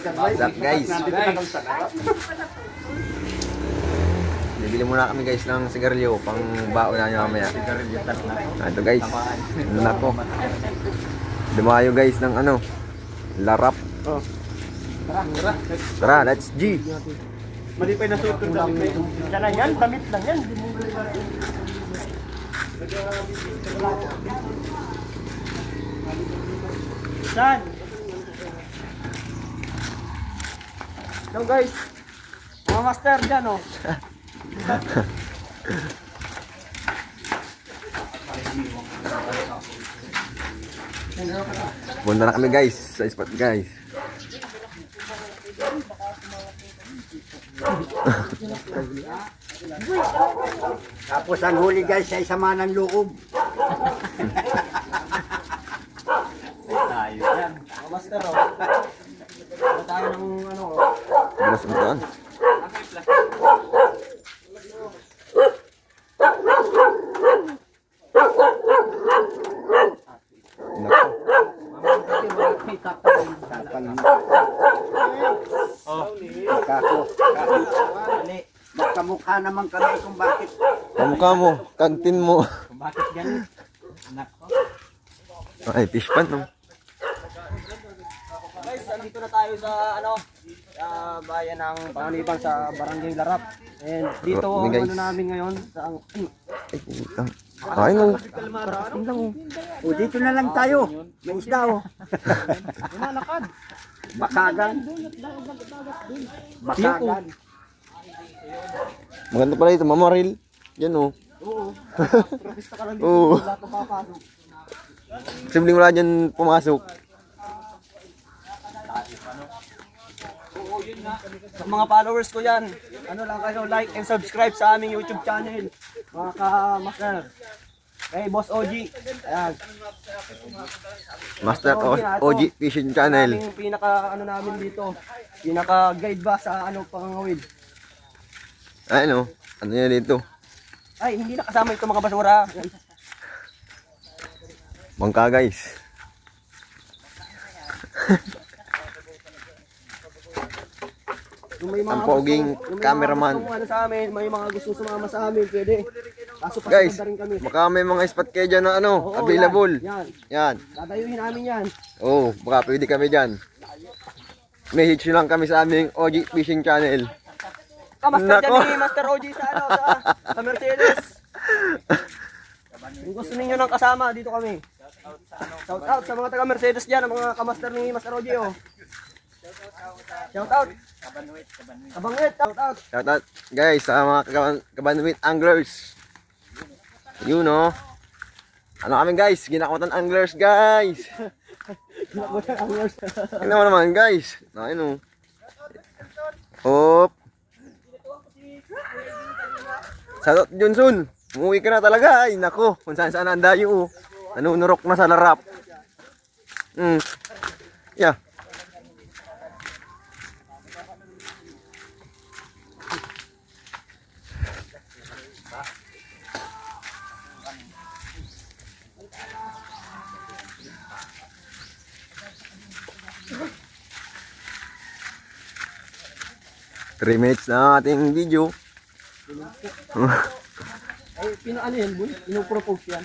What's up guys? Bibili muna kami guys ng sigarilyo pang baon na nyo mamaya. Ito guys. Nako. Dumayo guys ng ano, larap. Tara, let's G. Malipay na suot ko damit. Yan lang yan, damit lang yan. Saan? No guys, mga master dyan oh. Punta na kami guys sa spot guys. Tapos ang huli guys ay sama ng loob. Tayo yan. Mga master oh. Tayo ng ano oh. Bilas mo doon. Magkamukha naman kami kung bakit. Kamukha mo, kantin mo. Kung bakit ganun. Anak ko. Ay, fish pan no. Guys, andito na tayo sa ano, sa bayan ng Panganiban sa Barangay Larap. And dito Oh, ang guys. ano namin ngayon sa Ay, putang. Ay, no. O dito na lang tayo. May isda oh. Lakad. Bakagan. Bakagan. Maganda pala ito, mamaril. Yan oh. Oo. Profista ka lang dito. Oo. Wala pa papasok. Simling wala dyan pumasok. Sa mga followers ko yan, ano lang kayo, like and subscribe sa aming YouTube channel. Mga ka-master. Kay Boss OG. Ayan. Master OG Fishing Channel. Aming pinaka ano namin dito. Pinaka guide ba sa ano pangangawid. Ay, no. Ano yan dito? Ay, hindi na kasama ito mga basura. Bangka guys. Yung may mga Ang poging cameraman. Yung ano sa amin, may mga gusto sumama sa amin, pwede. Kaso Guys, pasok na rin kami. baka may mga spot kayo dyan na ano, Oo, available. Yan. Yan. Dadayuhin namin yan. Oo, baka pwede kami dyan. Message nyo lang kami sa aming OG Fishing Channel. Master Nako. dyan ni Master OG sa ano, sa Mercedes. Kung gusto ninyo ng kasama, dito kami. Shout out sa mga taga Mercedes dyan, ang mga kamaster ni Master OG oh. Shout out. Kabangwit, shout out. Shout out guys sa mga kabanwit anglers. Yun no. Ano kami guys, ginakutan anglers guys. Tingnan mo naman guys. Ayun oh. Hop. Shout out Johnson. Umuwi ka na talaga. Ay nako, kung saan saan ang dayo. Nanunurok na sa larap. Yeah. Three minutes na ating video. Ay, pinaano yan, boy? Pinopropose yan.